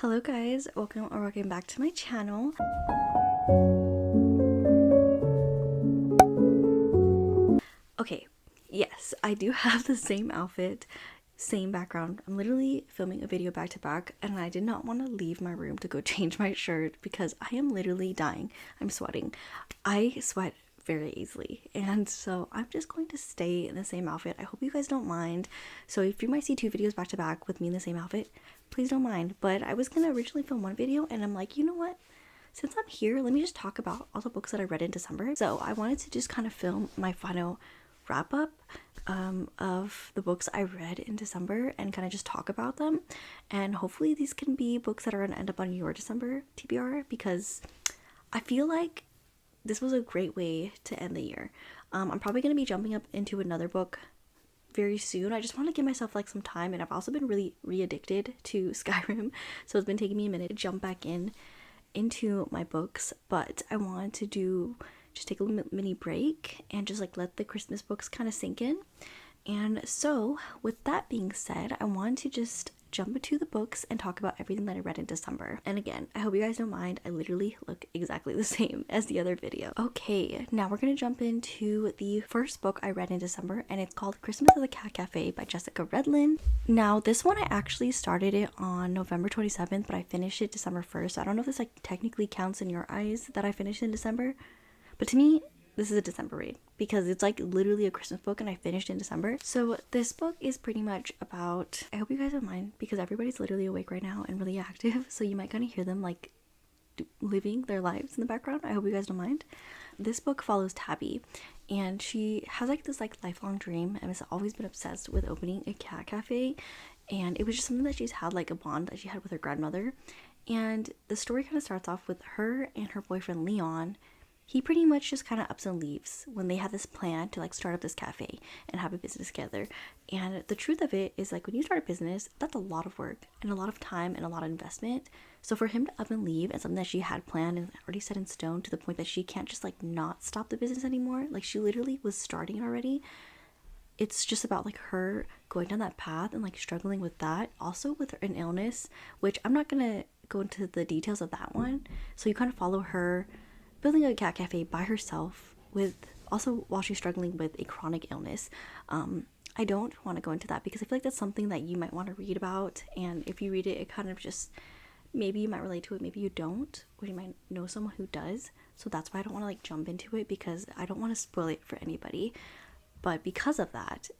Hello guys, welcome back to my channel. Okay, yes, I do have the same outfit, same background. I'm literally filming a video back to back and I did not want to leave my room to go change my shirt because I am literally dying. I'm sweating. I sweat very easily, and so I'm just going to stay in the same outfit. I hope you guys don't mind. So if you might see two videos back to back with me in the same outfit, please don't mind. But I was gonna originally film one video and I'm like, you know what, since I'm here, let me just talk about all the books that I read in December. So I wanted to just kind of film my final wrap up of the books I read in December and kind of just talk about them, and hopefully these can be books that are gonna end up on your December TBR, because I feel like this was a great way to end the year. I'm probably going to be jumping up into another book very soon. I just want to give myself like some time, and I've also been really re-addicted to Skyrim, so it's been taking me a minute to jump back into my books. But I wanted to just take a little mini break and just like let the Christmas books kind of sink in. And so with that being said, I wanted to just jump into the books and talk about everything that I read in December. And again, I hope you guys don't mind, I literally look exactly the same as the other video. Okay, now we're gonna jump into the first book I read in December, and it's called Christmas at the Cat Cafe by Jessica Redland. Now this one, I actually started it on November 27th, but I finished it December 1st. So I don't know if this like technically counts in your eyes that I finished in December, but to me this is a December read because it's like literally a Christmas book and I finished in December. So this book is pretty much about, I hope you guys don't mind because everybody's literally awake right now and really active, so you might kind of hear them like living their lives in the background. I hope you guys don't mind. This book follows Tabby, and she has like this like lifelong dream and has always been obsessed with opening a cat cafe, and it was just something that she's had like a bond that she had with her grandmother. And the story kind of starts off with her and her boyfriend Leon. He pretty much just kind of ups and leaves when they have this plan to like start up this cafe and have a business together. And the truth of it is, like, when you start a business, that's a lot of work and a lot of time and a lot of investment. So for him to up and leave and something that she had planned and already set in stone to the point that she can't just like not stop the business anymore, like she literally was starting it already. It's just about like her going down that path and like struggling with that, also with an illness, which I'm not gonna go into the details of that one. So you kind of follow her building a cat cafe by herself, with also while she's struggling with a chronic illness. I don't want to go into that because I feel like that's something that you might want to read about, and if you read it, it kind of just, maybe you might relate to it, maybe you don't, or you might know someone who does. So that's why I don't want to like jump into it, because I don't want to spoil it for anybody. But because of that,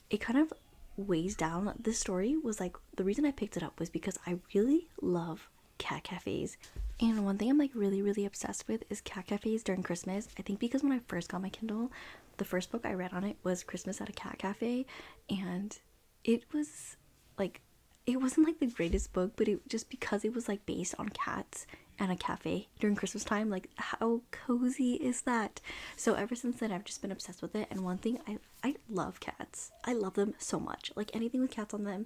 it kind of weighs down. This story was like, the reason I picked it up was because I really love cat cafes. And one thing I'm like really obsessed with is cat cafes during Christmas. I think because when I first got my Kindle, the first book I read on it was Christmas at a Cat Cafe, and it was like, it wasn't like the greatest book, but it just, because it was like based on cats and a cafe during Christmas time, like how cozy is that? So ever since then I've just been obsessed with it. And one thing, I love cats. I love them so much. Like anything with cats on them,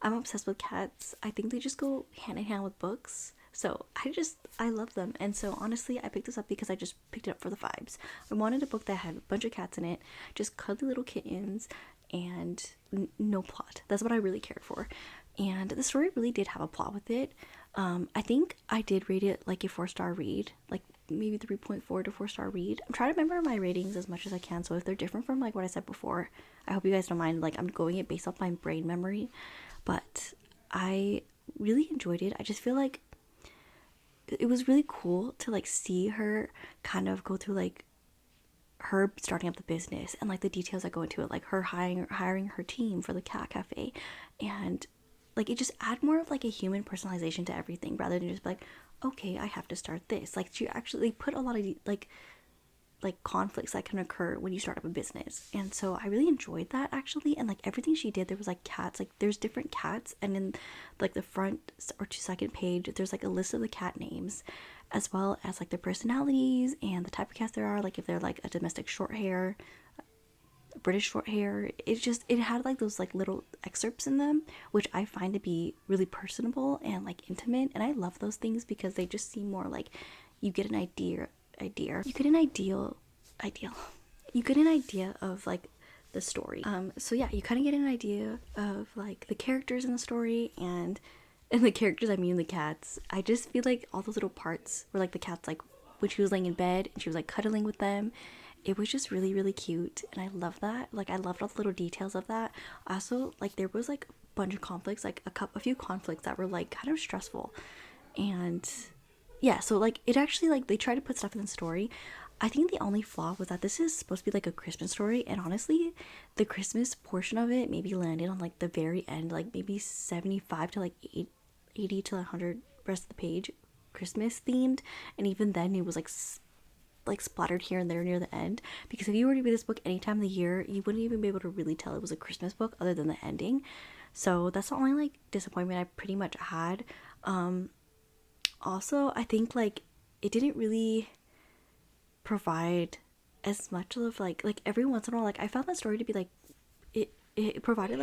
I'm obsessed with cats. I think they just go hand in hand with books. So I love them. And so honestly, I picked this up because I just picked it up for the vibes. I wanted a book that had a bunch of cats in it, just cuddly little kittens, and no plot. That's what I really cared for. And the story really did have a plot with it. I think I did rate it like a 4-star read, like maybe 3.4 to 4-star read. I'm trying to remember my ratings as much as I can, so if they're different from like what I said before, I hope you guys don't mind. Like, I'm going it based off my brain memory, but I really enjoyed it. I just feel like it was really cool to like see her kind of go through like her starting up the business and like the details that go into it, like her hiring her team for the cat cafe, and like it just add more of like a human personalization to everything rather than just like, okay, I have to start this. Like she actually put a lot of like conflicts that can occur when you start up a business. And so I really enjoyed that actually. And like everything she did, there was like cats, like there's different cats, and in like the front or second page there's like a list of the cat names, as well as like their personalities and the type of cats there are, like if they're like a domestic short hair, British short hair. It had like those like little excerpts in them, which I find to be really personable and like intimate, and I love those things because they just seem more like you get an idea you get an idea of like the story. So yeah, you kind of get an idea of like the characters in the story, and And the characters, I mean the cats. I just feel like all those little parts where like the cats, like when she was laying in bed and she was like cuddling with them, it was just really really cute, and I love that. Like I loved all the little details of that. Also, like there was like a bunch of conflicts, like a few conflicts that were like kind of stressful, and yeah, so like it actually, like they try to put stuff in the story. I think the only flaw was that this is supposed to be like a Christmas story, and honestly, the Christmas portion of it maybe landed on like the very end, like maybe 75 to like 80 to 100 rest of the page Christmas themed, and even then it was like splattered here and there near the end, because if you were to read this book any time of the year, you wouldn't even be able to really tell it was a Christmas book other than the ending. So that's the only like disappointment I pretty much had. Also, I think like it didn't really provide as much of like every once in a while, like I found that story to be like it provided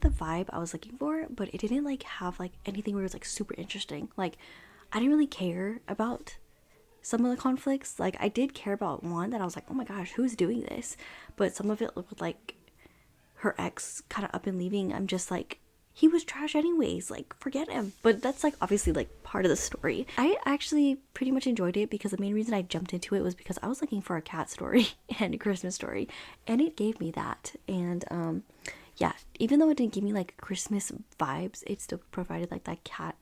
the vibe I was looking for, but it didn't like have like anything where it was like super interesting. Like I didn't really care about some of the conflicts. Like I did care about one that I was like, oh my gosh, who's doing this? But some of it with like her ex kind of up and leaving, I'm just like, he was trash anyways, like forget him. But that's like obviously like part of the story. I actually pretty much enjoyed it because the main reason I jumped into it was because I was looking for a cat story and a Christmas story, and it gave me that. And yeah, even though it didn't give me like Christmas vibes, it still provided like that cat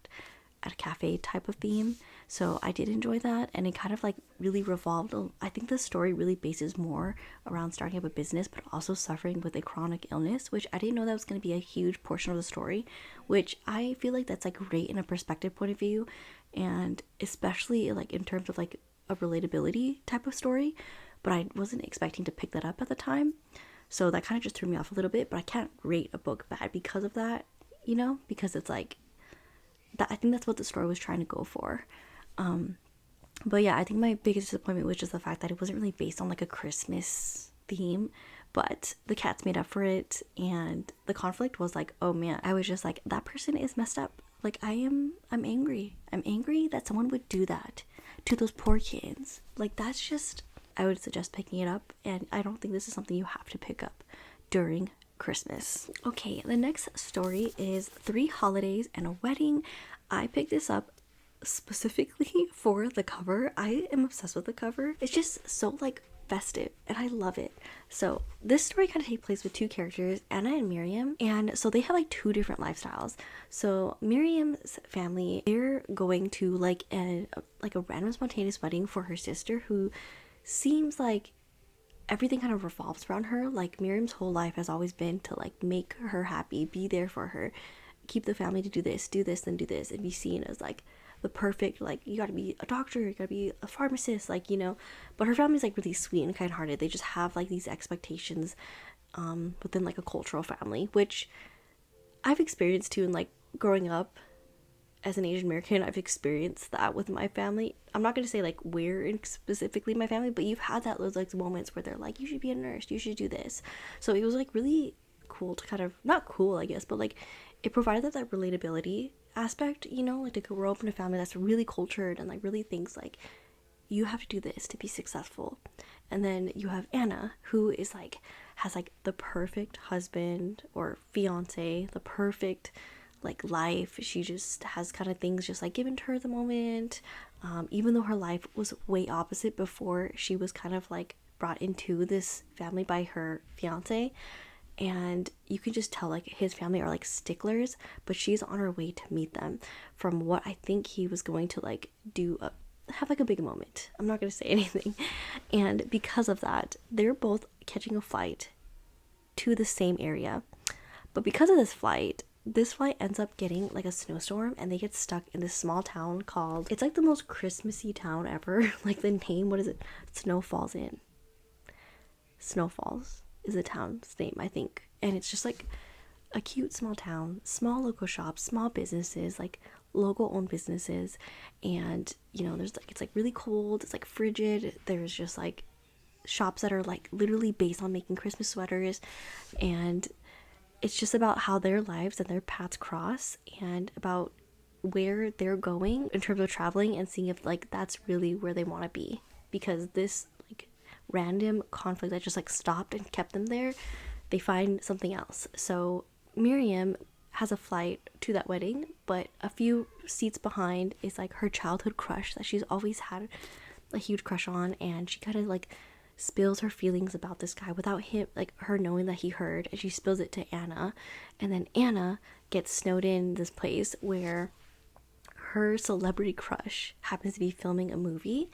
at a cafe type of theme. So I did enjoy that, and it kind of like really revolved. I think the story really bases more around starting up a business, but also suffering with a chronic illness, which I didn't know that was going to be a huge portion of the story, which I feel like that's like great in a perspective point of view, and especially like in terms of like a relatability type of story. But I wasn't expecting to pick that up at the time, so that kind of just threw me off a little bit. But I can't rate a book bad because of that, you know, because it's like that. I think that's what the story was trying to go for. But yeah, I think my biggest disappointment was just the fact that it wasn't really based on like a Christmas theme, but the cats made up for it, and the conflict was like, oh man, I was just like, that person is messed up. Like I'm angry. I'm angry that someone would do that to those poor kids. Like that's just, I would suggest picking it up, and I don't think this is something you have to pick up during Christmas. Okay, the next story is 3 Holidays and a Wedding. I picked this up specifically for the cover. I am obsessed with the cover. It's just so like festive, and I love it. So this story kind of takes place with 2 characters, Anna and Miriam, and so they have like 2 different lifestyles. So Miriam's family, they're going to like a random spontaneous wedding for her sister, who seems like everything kind of revolves around her. Like Miriam's whole life has always been to like make her happy, be there for her, keep the family to do this, and do this, and be seen as like the perfect, like you gotta be a doctor, you gotta be a pharmacist, like, you know. But her family's like really sweet and kind-hearted. They just have like these expectations within like a cultural family, which I've experienced too. And like growing up as an Asian American, I've experienced that with my family. I'm not gonna say like where in specifically my family, but you've had that those like moments where they're like, you should be a nurse, you should do this. So it was like really cool to kind of, not cool I guess, but like it provided that relatability aspect, you know, like to grow up in a family that's really cultured and like really thinks like you have to do this to be successful. And then you have Anna, who is like has like the perfect husband or fiance, the perfect like life. She just has kind of things just like given to her at the moment, even though her life was way opposite before she was kind of like brought into this family by her fiance. And you can just tell like his family are like sticklers, but she's on her way to meet them. From what I think he was going to like have like a big moment. I'm not going to say anything. And because of that, they're both catching a flight to the same area. But because of this flight ends up getting like a snowstorm, and they get stuck in this small town called, it's like the most Christmassy town ever. Like the name, what is it? Snowfalls is the town's name, I think. And it's just like a cute small town, small local shops, small businesses, like local owned businesses. And you know, there's like, it's like really cold, it's like frigid. There's just like shops that are like literally based on making Christmas sweaters, and it's just about how their lives and their paths cross, and about where they're going in terms of traveling, and seeing if like that's really where they want to be, because this random conflict that just like stopped and kept them there, they find something else. So Miriam has a flight to that wedding, but a few seats behind is like her childhood crush that she's always had a huge crush on, and she kind of like spills her feelings about this guy without him, like her knowing that he heard, and she spills it to Anna, and then Anna gets snowed in this place where her celebrity crush happens to be filming a movie,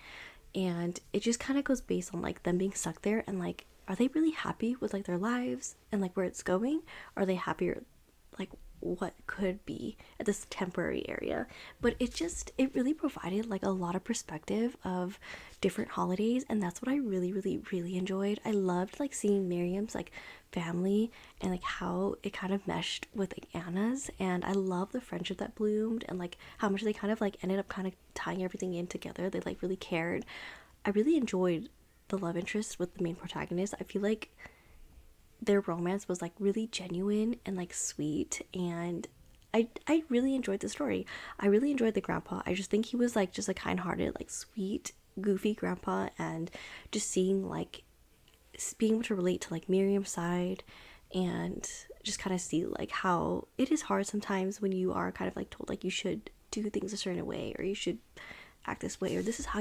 and it just kind of goes based on like them being stuck there, and like, are they really happy with like their lives and like where it's going? Are they happier like what could be at this temporary area? But it really provided like a lot of perspective of different holidays, and that's what I really enjoyed. I loved like seeing Miriam's like family and like how it kind of meshed with like Anna's, and I love the friendship that bloomed and like how much they kind of like ended up kind of tying everything in together. They like really cared. I really enjoyed the love interest with the main protagonist. I feel like their romance was like really genuine and like sweet, and I really enjoyed the story. I really enjoyed the grandpa. I just think he was like just a kind-hearted, like sweet, goofy grandpa, and just seeing like being able to relate to like Miriam's side, and just kind of see like how it is hard sometimes when you are kind of like told like you should do things a certain way, or you should act this way, or this is how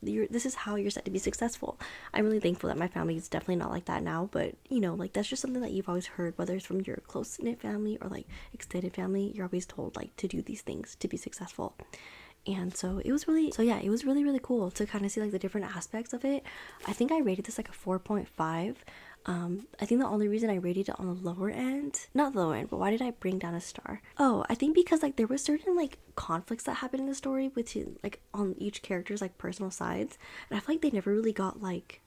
this is how you're set to be successful. I'm really thankful that my family is definitely not like that now, but you know, like that's just something that you've always heard, whether it's from your close-knit family or like extended family. You're always told like to do these things to be successful. And so it was really cool to kind of see like the different aspects of it. I think I rated this like a 4.5. I think the only reason I rated it on the lower end, not the lower end, but why did I bring down a star? Oh, I think because like there were certain like conflicts that happened in the story between like on each character's like personal sides, and I feel like they never really got like,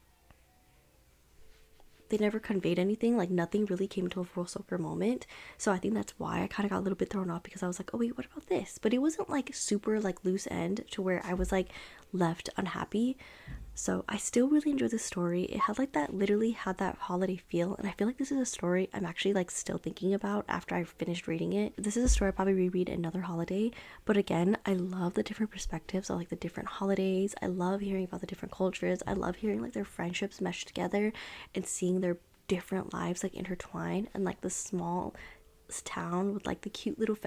they never conveyed anything, like nothing really came to a full circle moment. So I think that's why I kind of got a little bit thrown off, because I was like, oh wait, what about this? But it wasn't like super like loose end to where I was like left unhappy. So I still really enjoyed the story. It had like that, literally had that holiday feel, and I feel like this is a story I'm actually like still thinking about after I finished reading it. This is a story I'll probably reread another holiday, but again, I love the different perspectives of like the different holidays. I love hearing about the different cultures. I love hearing like their friendships mesh together and seeing their different lives like intertwine, and like the small town with like the cute little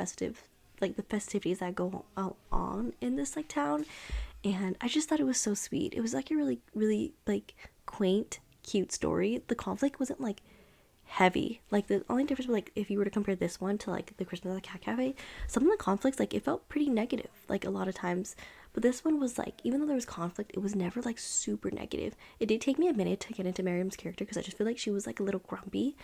like the festivities that go on in this like town. And I just thought it was so sweet. It was like a really like quaint, cute story. The conflict wasn't like heavy. Like the only difference was like if you were to compare this one to like the Christmas at the Cat Cafe, some of the conflicts like it felt pretty negative like a lot of times. But this one was like, even though there was conflict, it was never like super negative. It did take me a minute to get into Miriam's character because I just feel like she was like a little grumpy,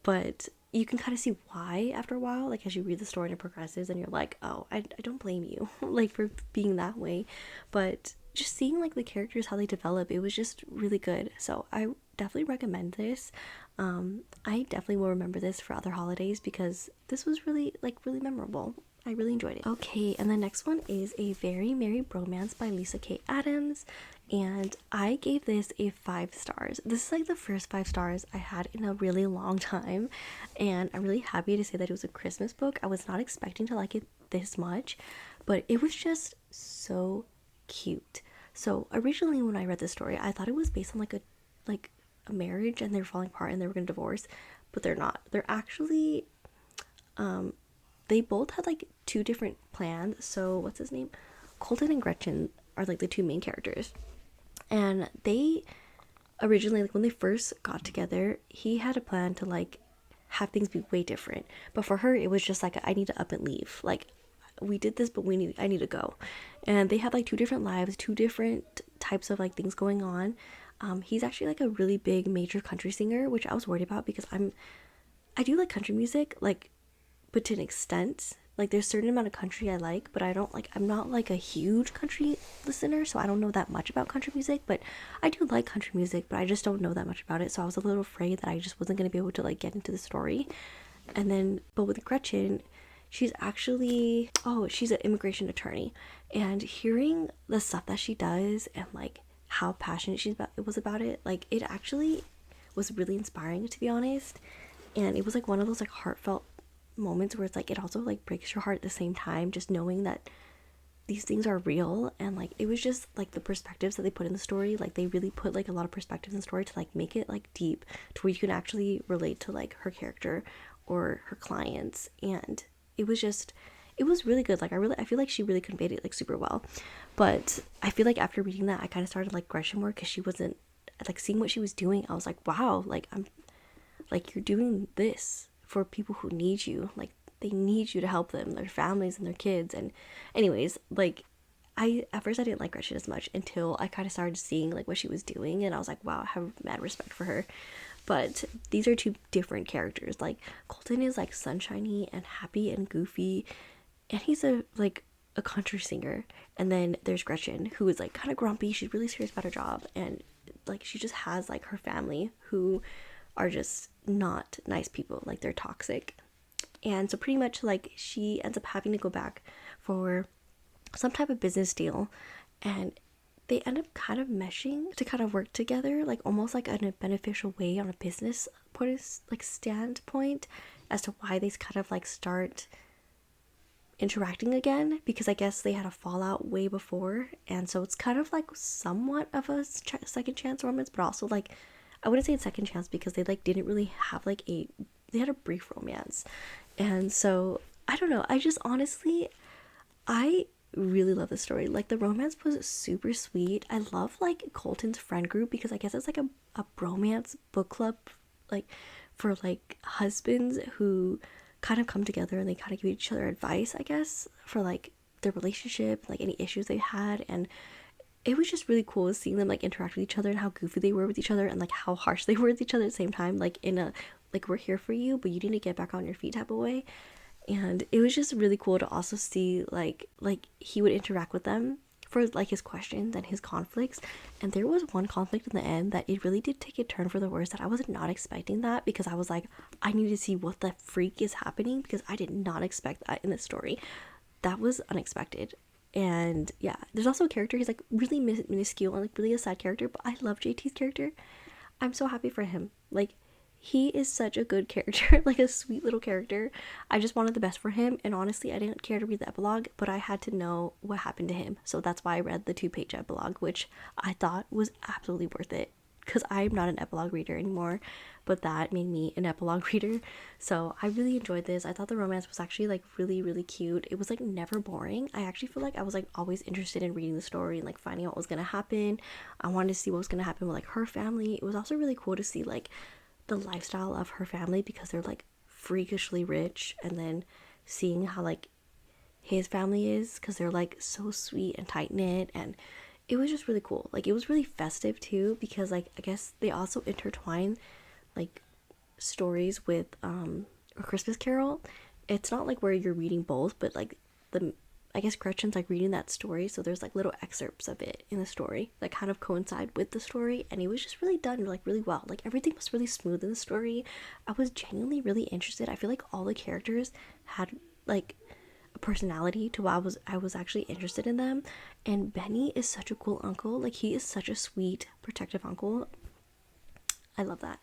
but you can kind of see why after a while, like as you read the story and it progresses, and you're like, oh, I don't blame you like for being that way. But just seeing like the characters, how they develop, it was just really good. So I definitely recommend this. I definitely will remember this for other holidays because this was really memorable. I really enjoyed it. Okay, and the next one is A Very Merry Bromance by Lyssa K. Adams, and I gave this a 5 stars. This is like the first 5 stars I had in a really long time, and I'm really happy to say that it was a Christmas book. I was not expecting to like it this much, but it was just so cute. So originally when I read this story, I thought it was based on like a marriage and they're falling apart and they were gonna divorce, but they're not. They're actually they both had like 2 different plans. So what's his name? Colton and Gretchen are like the 2 main characters. And they originally, like when they first got together, he had a plan to like have things be way different. But for her, it was just like, I need to up and leave. Like we did this, but I need to go. And they had like 2 different lives, 2 different types of like things going on. He's actually like a really big major country singer, which I was worried about because I do like country music, like, but to an extent. Like there's a certain amount of country I like, but I'm not like a huge country listener, so I don't know that much about country music. But I do like country music, but I just don't know that much about it, so I was a little afraid that I just wasn't going to be able to like get into the story. And then, but with Gretchen, she's actually, she's an immigration attorney, and hearing the stuff that she does and like how passionate it was about it, like it actually was really inspiring, to be honest. And it was like one of those like heartfelt moments where it's like it also like breaks your heart at the same time, just knowing that these things are real. And like it was just like the perspectives that they put in the story, like they really put like a lot of perspectives in the story to like make it like deep to where you can actually relate to like her character or her clients, and it was really good. Like I feel like she really conveyed it like super well. But I feel like after reading that, I kind of started like Gretchen more, because she wasn't like, seeing what she was doing, I was like, wow, like I'm like, you're doing this for people who need you. Like they need you to help them, their families and their kids. And anyways, like at first I didn't like Gretchen as much until I kind of started seeing like what she was doing, and I was like, wow, I have mad respect for her. But these are two different characters. Like Colton is like sunshiny and happy and goofy, and he's a country singer. And then there's Gretchen, who is like kind of grumpy. She's really serious about her job, and like she just has like her family who are just not nice people. Like they're toxic. And so pretty much like she ends up having to go back for some type of business deal, and they end up kind of meshing to kind of work together, like almost like in a beneficial way on a business point, like standpoint, as to why they kind of like start interacting again, because I guess they had a fallout way before. And so it's kind of like somewhat of a second chance romance, but also like, I wouldn't say it's second chance, because they like didn't really have like they had a brief romance. And so I don't know, I just honestly, I really love the story. Like the romance was super sweet. I love like Colton's friend group, because I guess it's like a bromance book club, like for like husbands who kind of come together and they kind of give each other advice, I guess, for like their relationship, like any issues they had. And it was just really cool seeing them like interact with each other, and how goofy they were with each other, and like how harsh they were with each other at the same time, like in a like, we're here for you, but you need to get back on your feet type of way. And it was just really cool to also see like he would interact with them for like his questions and his conflicts. And there was one conflict in the end that it really did take a turn for the worse, that I was not expecting that, because I was like, I need to see what the freak is happening, because I did not expect that in the story. That was unexpected. And yeah, there's also a character, he's like really minuscule and like really a side character, but I love JT's character. I'm so happy for him. Like he is such a good character, like a sweet little character. I just wanted the best for him, and honestly I didn't care to read the epilogue, but I had to know what happened to him, so that's why I read the 2-page epilogue, which I thought was absolutely worth it, because I'm not an epilogue reader anymore, but that made me an epilogue reader. So I really enjoyed this. I thought the romance was actually like really, really cute. It was like never boring. I actually feel like I was like always interested in reading the story and like finding out what was gonna happen. I wanted to see what was gonna happen with like her family. It was also really cool to see like the lifestyle of her family, because they're like freakishly rich, and then seeing how like his family is, because they're like so sweet and tight-knit. And it was just really cool. Like it was really festive too, because like I guess they also intertwine like stories with A Christmas Carol. It's not like where you're reading both, but like I guess Gretchen's like reading that story, so there's like little excerpts of it in the story that kind of coincide with the story. And it was just really done like really well. Like everything was really smooth in the story. I was genuinely really interested. I feel like all the characters had like a personality to why I was actually interested in them. And Benny is such a cool uncle. Like he is such a sweet, protective uncle. I love that.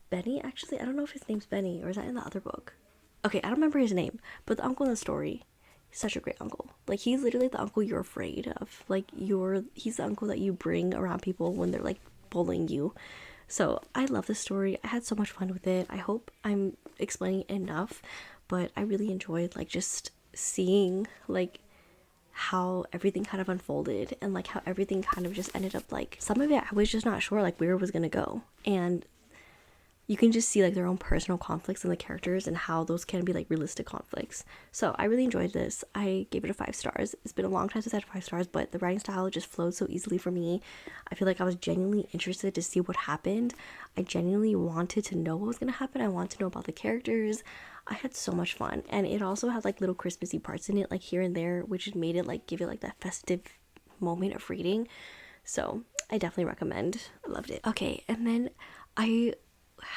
Benny, actually, I don't know if his name's Benny, or is that in the other book? Okay, I don't remember his name, but the uncle in the story, such a great uncle. Like he's literally the uncle you're afraid of. Like he's the uncle that you bring around people when they're like bullying you. So I love this story. I had so much fun with it. I hope I'm explaining enough, but I really enjoyed like just seeing like how everything kind of unfolded, and like how everything kind of just ended up, like some of it I was just not sure like where it was gonna go. And you can just see like their own personal conflicts in the characters, and how those can be like realistic conflicts. So I really enjoyed this. I gave it a 5 stars. It's been a long time since I had 5 stars, but the writing style just flowed so easily for me. I feel like I was genuinely interested to see what happened. I genuinely wanted to know what was gonna happen. I wanted to know about the characters. I had so much fun, and it also had like little Christmassy parts in it, like here and there, which made it like give it like that festive moment of reading. So I definitely recommend. I loved it. Okay, and then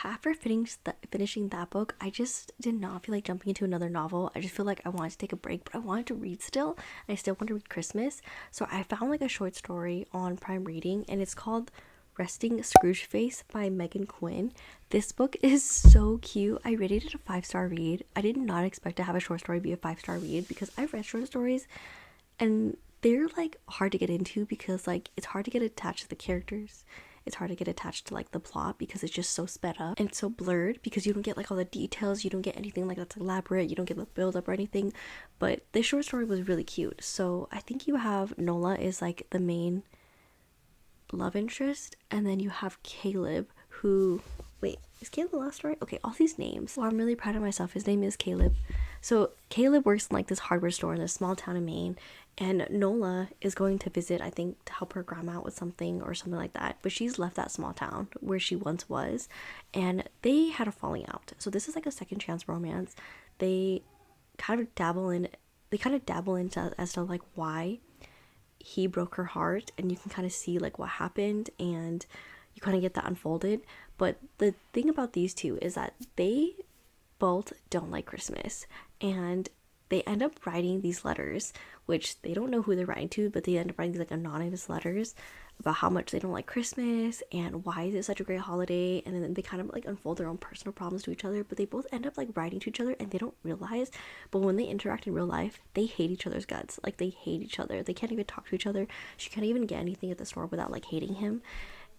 after finishing that book, I just did not feel like jumping into another novel. I just feel like I wanted to take a break, but I wanted to read still, and I still want to read Christmas. So I found like a short story on Prime Reading, and it's called Resting Scrooge Face by Meghan Quinn. This book is so cute. I rated it a 5-star read. I did not expect to have a short story be a 5-star read, because I've read short stories and they're like hard to get into, because like it's hard to get attached to the characters, it's hard to get attached to like the plot because it's just so sped up and so blurred, because you don't get like all the details, you don't get anything like that's elaborate, you don't get the build up or anything. But this short story was really cute. So I think you have Nola is like the main love interest, and then you have Caleb, who, wait, is Caleb the last story? Okay, all these names. Well, I'm really proud of myself. His name is Caleb. So Caleb works in like this hardware store in this small town in Maine, and Nola is going to visit, I think, to help her grandma out with something or something like that. But she's left that small town where she once was, and they had a falling out. So this is like a second chance romance. They kind of dabble into as to like why he broke her heart, and you can kind of see like what happened, and you kind of get that unfolded. But the thing about these two is that they both don't like Christmas, and they end up writing these letters, which they don't know who they're writing to, but they end up writing these like anonymous letters about how much they don't like Christmas and why is it such a great holiday. And then they kind of like unfold their own personal problems to each other, but they both end up like writing to each other, and they don't realize, but when they interact in real life, they hate each other's guts. Like they hate each other. They can't even talk to each other. She can't even get anything at the store without like hating him.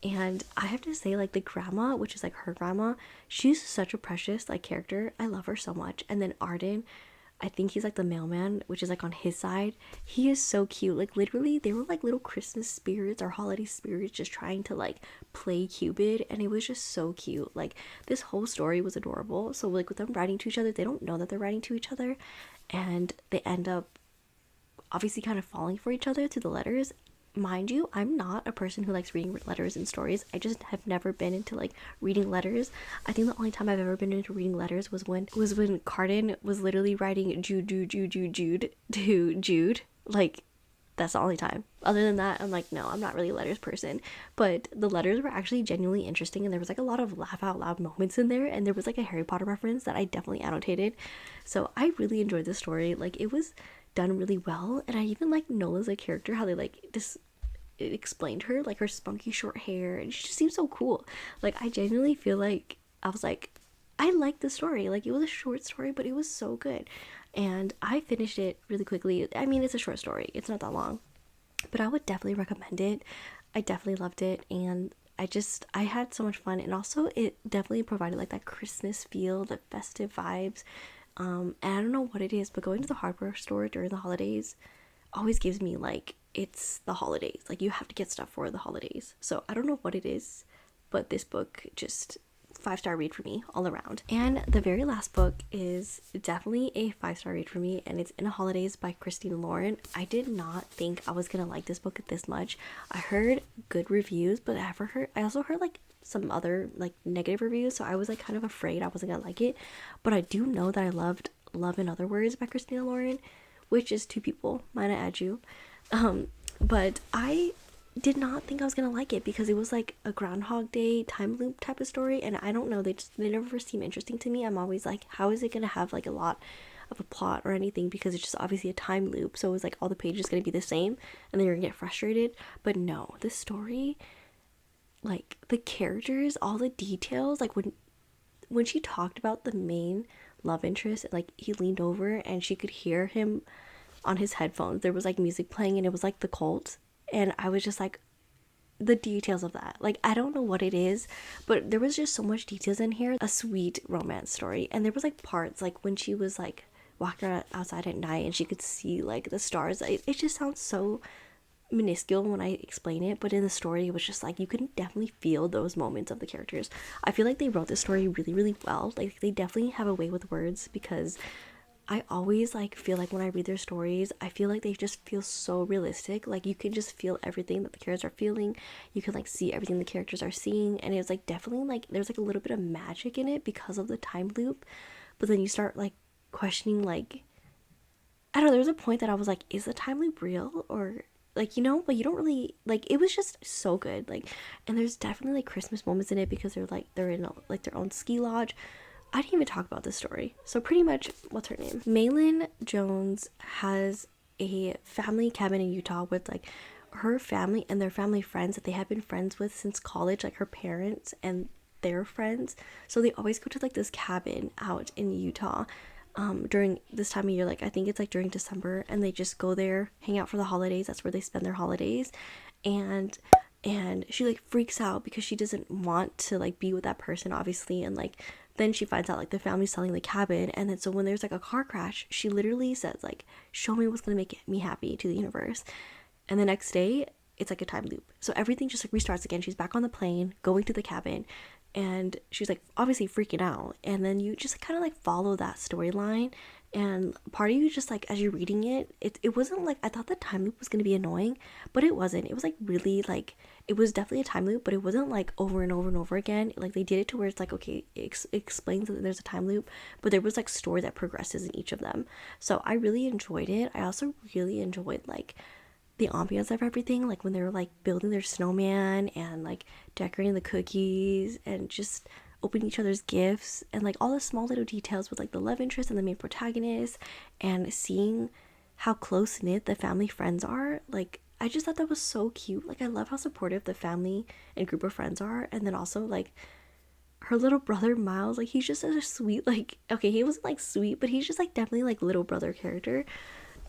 And I have to say, like, the grandma, which is like her grandma, she's such a precious like character. I love her so much. And then Arden, I think he's like the mailman, which is like on his side. He is so cute. Like literally they were like little Christmas spirits or holiday spirits just trying to like play Cupid, and it was just so cute. Like this whole story was adorable. So like with them writing to each other, they don't know that they're writing to each other, and they end up obviously kind of falling for each other through the letters. Mind you, I'm not a person who likes reading letters and stories. I just have never been into like reading letters. I think the only time I've ever been into reading letters was when Carden was literally writing Jude to Jude. Like that's the only time. Other than that, I'm like, no, I'm not really a letters person. But the letters were actually genuinely interesting, and there was like a lot of laugh out loud moments in there, and there was like a Harry Potter reference that I definitely annotated. So I really enjoyed the story. Like it was done really well, and I even like Nola's like character, how they like just it explained her, like her spunky short hair, and she just seems so cool. Like I genuinely feel like I was like, I liked the story. Like it was a short story, but it was so good, and I finished it really quickly. I mean, it's a short story, it's not that long, but I would definitely recommend it. I definitely loved it, and I had so much fun, and also it definitely provided like that Christmas feel, the festive vibes. And I don't know what it is, but going to the hardware store during the holidays always gives me like, it's the holidays. Like you have to get stuff for the holidays. So I don't know what it is, but this book just 5-star read for me all around. And the very last book is definitely a 5-star read for me, and it's In a Holidaze by Christina Lauren. I did not think I was gonna like this book this much. I heard good reviews, but I also heard like some other like negative reviews, so I was like kind of afraid I wasn't gonna like it. But I do know that I loved Love in Other Words by Christina Lauren, which is two people, might I add you. But I did not think I was gonna like it because it was like a Groundhog Day time loop type of story, and I don't know, they never seem interesting to me. I'm always like, how is it gonna have like a lot of a plot or anything, because it's just obviously a time loop, so it's like all the pages gonna be the same and then you're gonna get frustrated. But no, this story, like the characters, all the details, like when she talked about the main love interest, like he leaned over and she could hear him on his headphones, there was like music playing and it was like the Cult, and I was just like, the details of that, like I don't know what it is, but there was just so much details in here. A sweet romance story, and there was like parts like when she was like walking outside at night and she could see like the stars. It just sounds so minuscule when I explain it, but in the story it was just like you can definitely feel those moments of the characters. I feel like they wrote this story really, really well. Like they definitely have a way with words, because I always like feel like when I read their stories, I feel like they just feel so realistic. Like you can just feel everything that the characters are feeling. You can like see everything the characters are seeing, and it's like definitely like there's like a little bit of magic in it because of the time loop. But then you start like questioning, like I don't know, there was a point that I was like, is the time loop real, or like, you know, but you don't really like, it was just so good. Like, and there's definitely like Christmas moments in it because they're in like their own ski lodge. I didn't even talk about this story. So pretty much, what's her name? Maylin Jones has a family cabin in Utah with like her family and their family friends that they have been friends with since college, like her parents and their friends. So they always go to like this cabin out in Utah during this time of year. Like I think it's like during December, and they just go there, hang out for the holidays. That's where they spend their holidays. And and she like freaks out because she doesn't want to like be with that person, obviously. And like then she finds out like the family's selling the cabin, and then so when there's like a car crash, she literally says like, show me what's gonna make me happy to the universe. And the next day it's like a time loop, so everything just like restarts again. She's back on the plane going to the cabin, and she's like obviously freaking out. And then you just kind of like follow that storyline, and part of you just like, as you're reading it, it wasn't like, I thought the time loop was going to be annoying, but it wasn't. It was like really like, it was definitely a time loop, but it wasn't like over and over and over again. Like they did it to where it's like, okay, it explains that there's a time loop, but there was like story that progresses in each of them. So I really enjoyed it. I also really enjoyed like the ambiance of everything, like when they were like building their snowman and like decorating the cookies and just opening each other's gifts, and like all the small little details with like the love interest and the main protagonist, and seeing how close knit the family friends are. Like I just thought that was so cute. Like I love how supportive the family and group of friends are. And then also like her little brother Miles, like he's just such a sweet, like, okay, he wasn't like sweet, but he's just like definitely like little brother character.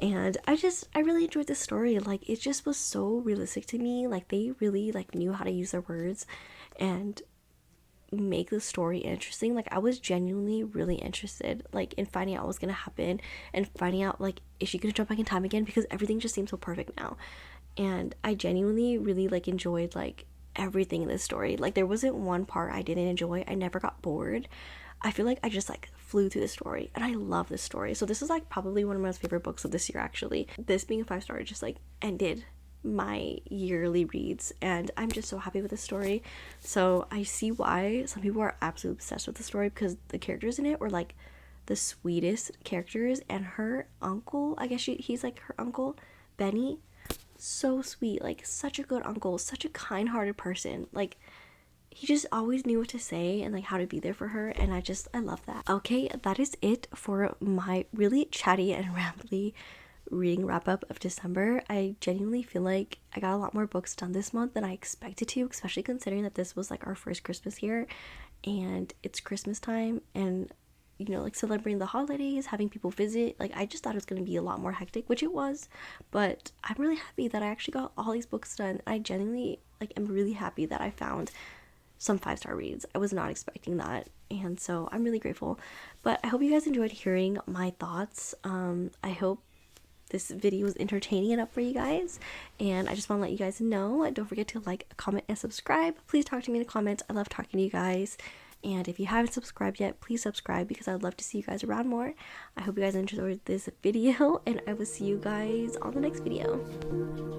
And I really enjoyed this story. Like it just was so realistic to me. Like they really like knew how to use their words and make the story interesting. Like I was genuinely really interested like in finding out what's gonna happen, and finding out like, is she gonna jump back in time again, because everything just seems so perfect now. And I genuinely really like enjoyed like everything in this story. Like there wasn't one part I didn't enjoy. I never got bored. I feel like I just like flew through the story, and I love this story. So this is like probably one of my favorite books of this year, actually. This being a 5-star just like ended my yearly reads, and I'm just so happy with this story. So I see why some people are absolutely obsessed with the story, because the characters in it were like the sweetest characters. And her uncle, I guess he's like her uncle, Benny, so sweet, like such a good uncle, such a kind-hearted person. Like he just always knew what to say and like how to be there for her, and I love that. Okay, that is it for my really chatty and rambly reading wrap up of December. I genuinely feel like I got a lot more books done this month than I expected to, especially considering that this was like our first Christmas here, and it's Christmas time, and you know, like celebrating the holidays, having people visit. Like I just thought it was going to be a lot more hectic, which it was, but I'm really happy that I actually got all these books done. I genuinely like am really happy that I found some 5-star reads. I was not expecting that, and so I'm really grateful. But I hope you guys enjoyed hearing my thoughts. I hope this video was entertaining enough for you guys, and I just want to let you guys know, don't forget to like, comment, and subscribe. Please talk to me in the comments. I love talking to you guys, and if you haven't subscribed yet, please subscribe, because I'd love to see you guys around more. I hope you guys enjoyed this video, and I will see you guys on the next video.